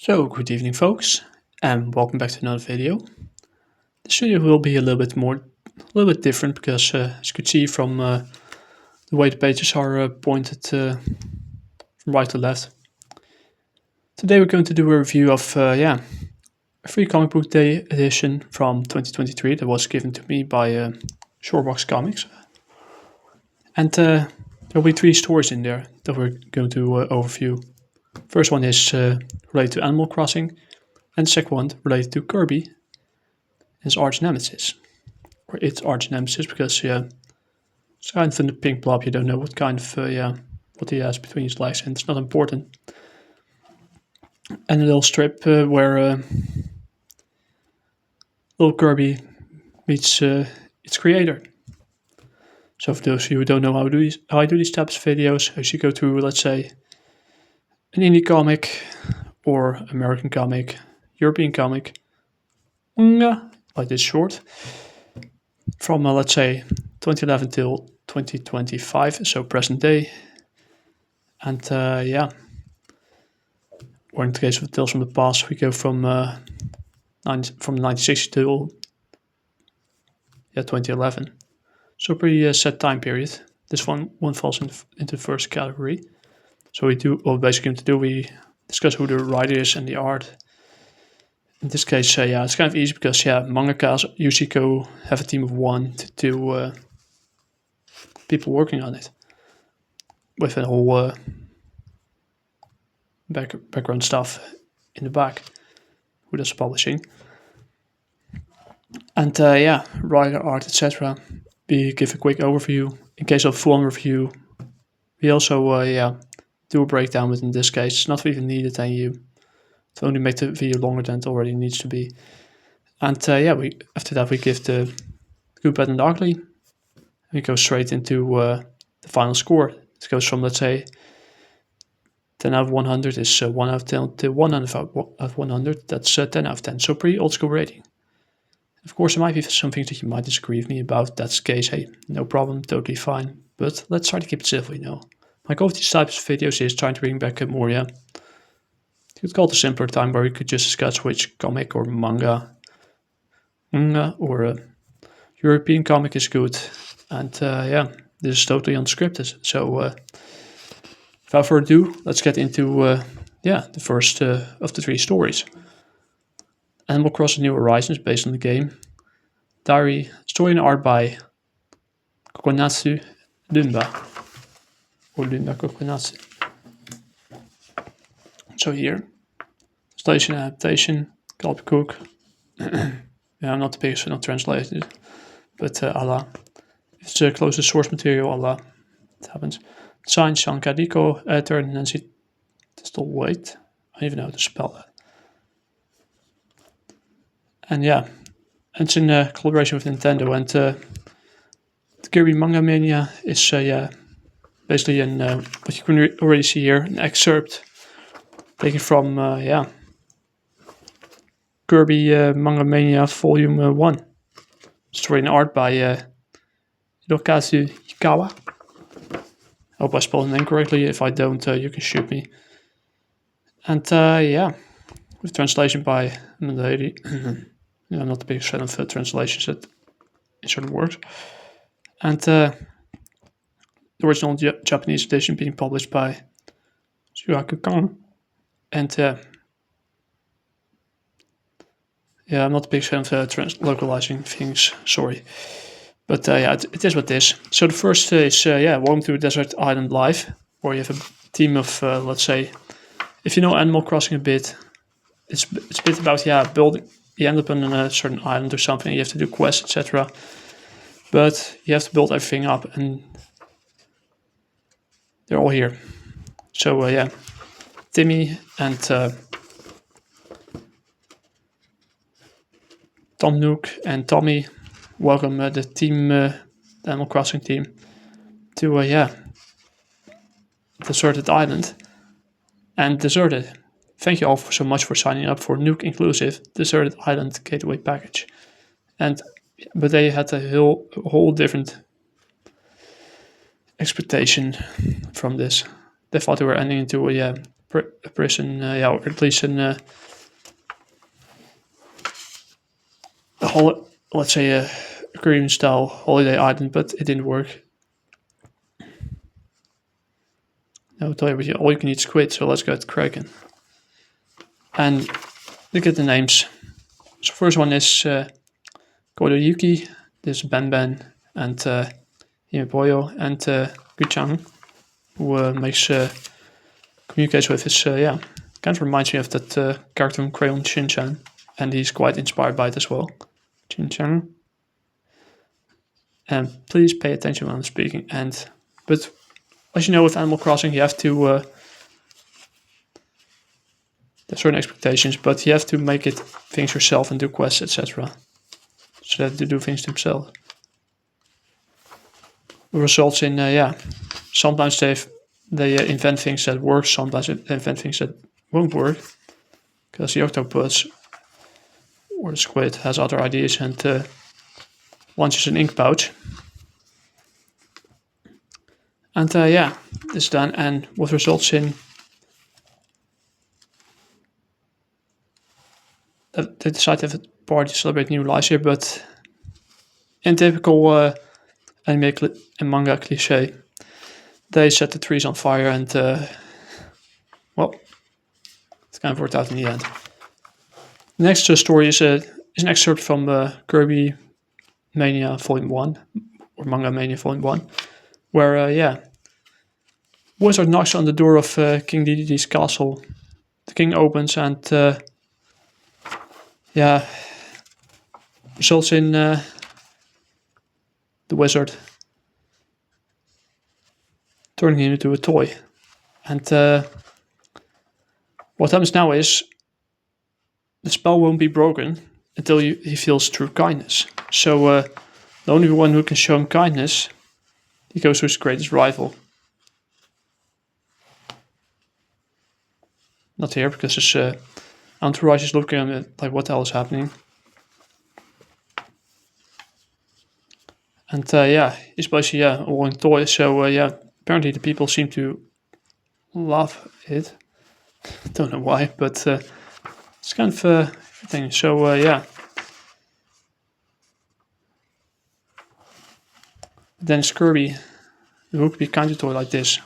So, good evening folks, and welcome back to another video. This video will be a little bit different because as you could see from the way the pages are pointed from right to left. Today we're going to do a review of a free comic book day edition from 2023 that was given to me by Globalcomix. And there will be 3 stories in there that we're going to overview. First one is related to Animal Crossing, and the second one related to Kirby, his arch nemesis. Or its arch nemesis, because it's kind of in the pink blob, you don't know what kind of, what he has between his legs, and it's not important. And a little strip where little Kirby meets its creator. So for those of you who don't know how I do these types of videos, as you go to, let's say, an indie comic, or American comic, European comic, manga, like this short, from let's say 2011 till 2025, so present day. And or in the case of Tales from the Past, we go from 1960 till 2011. So pretty set time period. This one falls into the first category. So we basically we discuss who the writer is and the art. In this case, it's kind of easy because mangakas usually have a team of 1 to 2 people working on it, with a whole background stuff in the back, who does publishing. And writer, art, etc. We give a quick overview. In case of full review, we also do a breakdown, but in this case it's not even needed, and you to only make the video longer than it already needs to be. And after that we give the good, bad and ugly, and we go straight into the final score. It goes from, let's say, 10 out of 100 is 1 out of 10 to 1 out of 100, that's 10 out of 10, so pretty old school rating. Of course, there might be some things that you might disagree with me about. That's the case, hey, no problem, totally fine, but let's try to keep it civil, My goal with these types of videos is trying to bring back a more, you could call it a simpler time where we could just discuss which comic or manga or a European comic is good. And this is totally unscripted. So without further ado, let's get into the first of the 3 stories. Animal Crossing New Horizons, based on the game. Diary, story and art by Kokonatsu Dunba. Or Dunba Kokonatsu. So here, translation adaptation, Caleb Cook. I'm not the biggest fan of translated, but Allah. If it's close to source material, Allah. It happens. Signed, Sean Caddico, editor, Nancy Stillwaite. I don't even know how to spell that. And it's in collaboration with Nintendo, and the Kirby Manga Mania is basically what you can already see here, an excerpt taken from Kirby Manga Mania Volume 1. Story and art by Hirokazu Hikawa. I hope I spelled the name correctly. If I don't, you can shoot me. And with translation by Mandari. I'm not the biggest fan of translations in certain works. And the original Japanese edition being published by Shuaku Kan. And I'm not a big fan of localizing things, sorry. But it is what it is. So the first is, Welcome to Desert Island Live, where you have a team of, let's say, if you know Animal Crossing a bit, it's a bit about, building. You end up on a certain island or something, you have to do quests, etc. But you have to build everything up, and they're all here. So, Timmy and Tom Nook and Tommy welcome the team, the Animal Crossing team, to Deserted Island. And Deserted. Thank you all so much for signing up for Nook Inclusive Deserted Island Gateway Package. But they had a whole different expectation from this. They thought they were ending into a a prison, or at least a let's say a Korean style holiday island, but it didn't work. I'll tell you, all you can eat squid, so let's go to Kraken. And look at the names. So first one is Kodoyuki, there's Ben and Himeboyo, and Guchang, who communicates with his, kind of reminds me of that character from Crayon Shin-chan, and he's quite inspired by it as well. Shin-chan. And please pay attention when I'm speaking. But as you know, with Animal Crossing, you have to there's certain expectations, but you have to make it things yourself and do quests, etc. So that they do things themselves. It results in sometimes they invent things that work, sometimes they invent things that won't work, because the octopus or the squid has other ideas and launches an ink pouch. And this is done, and what results in they decide to have a party to celebrate new lives here, but in typical anime and manga cliche, they set the trees on fire and, it's kind of worked out in the end. The next story is an excerpt from Kirby Mania Volume 1, or Manga Mania Volume 1, where, Wizard knocks on the door of King Dedede's castle. The king opens and, results in the wizard turning him into a toy. And what happens now is the spell won't be broken until he feels true kindness. So the only one who can show him kindness, he goes to his greatest rival. Not here, because his entourage is looking at him like, what the hell is happening? And he's basically a walking toy. So apparently the people seem to love it. Don't know why, but it's kind of a thing. So then it's Kirby, who could be kind of toy like this.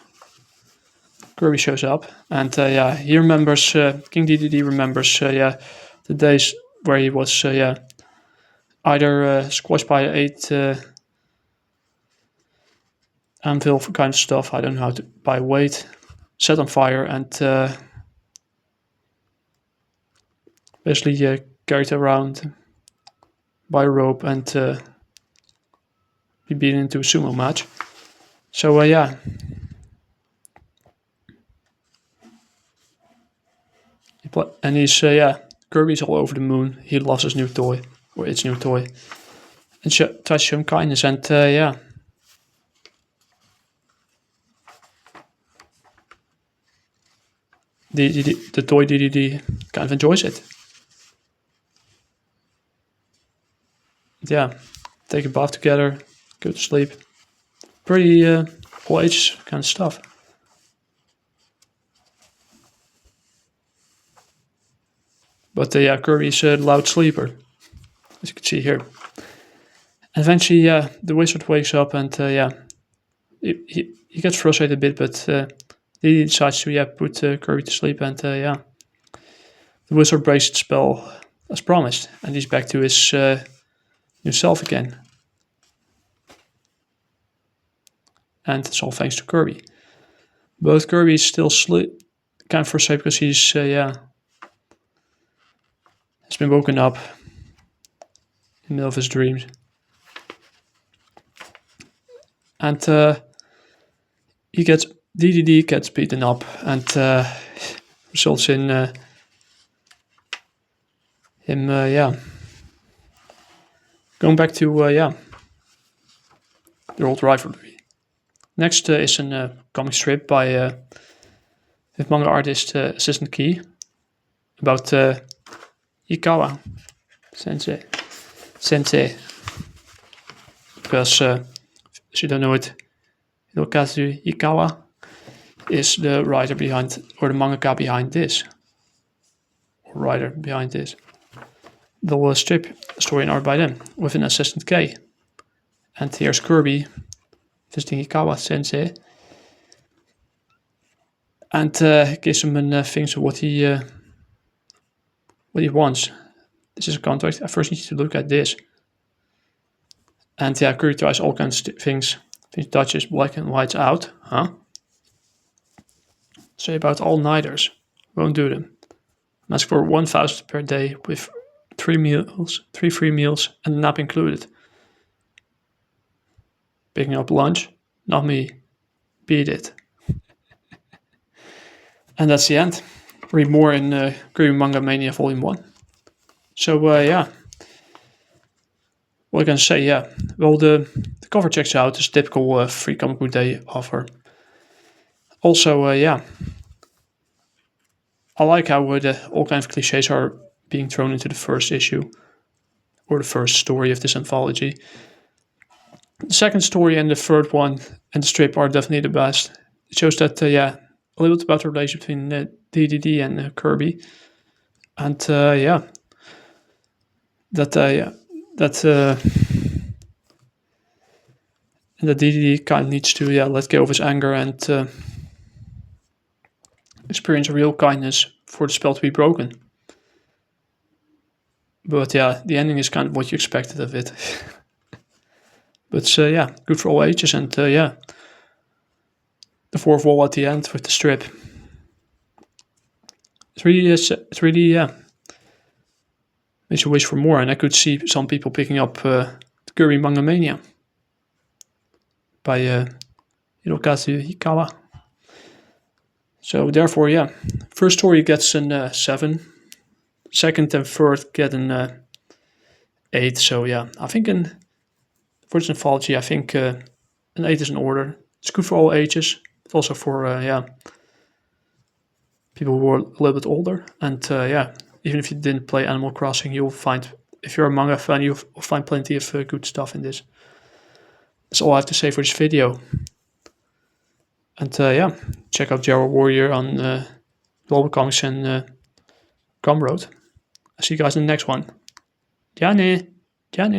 Kirby shows up, and he remembers, King Dedede remembers, the days where he was, either squashed by 8 anvil kind of stuff, I don't know how to, by weight, set on fire, and basically carried around by a rope and be beaten into a sumo match. So and he's Kirby's all over the moon. He loves his new toy, or its new toy, and tries to show him kindness. And the toy Dedede kind of enjoys it. Yeah, take a bath together, go to sleep. Pretty all age kind of stuff. But Kirby's a loud sleeper, as you can see here. And eventually, the wizard wakes up and he gets frustrated a bit, but he decides to put Kirby to sleep, and the wizard breaks the spell as promised, and he's back to his new self again. And it's all thanks to Kirby. But Kirby is still kind of frustrated because he's has been woken up in the middle of his dreams. And Dedede gets beaten up, and results in him going back to their old rivalry. Next is a comic strip by with manga artist Assistant Key about Ikawa Sensei. Because if you don't know it, Hirokazu Ikawa is the writer behind, or the mangaka behind this, or writer behind this. The strip story and art by them, with an assistant K. And here's Kirby visiting Hikawa sensei, and gives him things of what he wants. This is a contract. I first need to look at this. And yeah, Kirby tries all kinds of things. He touches black and whites out, huh? Say about all-nighters. Won't do them. Ask for 1,000 per day with 3 free meals, and a nap included. Picking up lunch? Not me. Beat it. And that's the end. Read more in Kirby Manga Mania Volume 1. So, yeah. What I can say, yeah. Well, the cover checks out. It's typical free comic book day offer. Also, yeah. I like how all kinds of clichés are being thrown into the first issue, or the first story of this anthology. The second story and the third one and the strip are definitely the best. It shows that, yeah, a little bit about the relationship between Dedede and Kirby. And, yeah, that Dedede kind of needs to, yeah, let go of his anger and experience real kindness for the spell to be broken. But yeah, the ending is kind of what you expected of it. But yeah, good for all ages, and yeah, the fourth wall at the end with the strip. It's really, yeah, makes you wish for more. And I could see some people picking up Kirby Manga Mania by Hirokazu Hikawa. So therefore, yeah, first story gets an 7. Second and third get an 8. So yeah, I think for this anthology, I think an 8 is in order. It's good for all ages, but also for yeah, people who are a little bit older. And yeah, even if you didn't play Animal Crossing, you'll find, if you're a manga fan, you'll find plenty of good stuff in this. That's all I have to say for this video. And yeah, check out Jaguar Warrior on Globalcomix and Gumroad. I'll see you guys in the next one. Jane.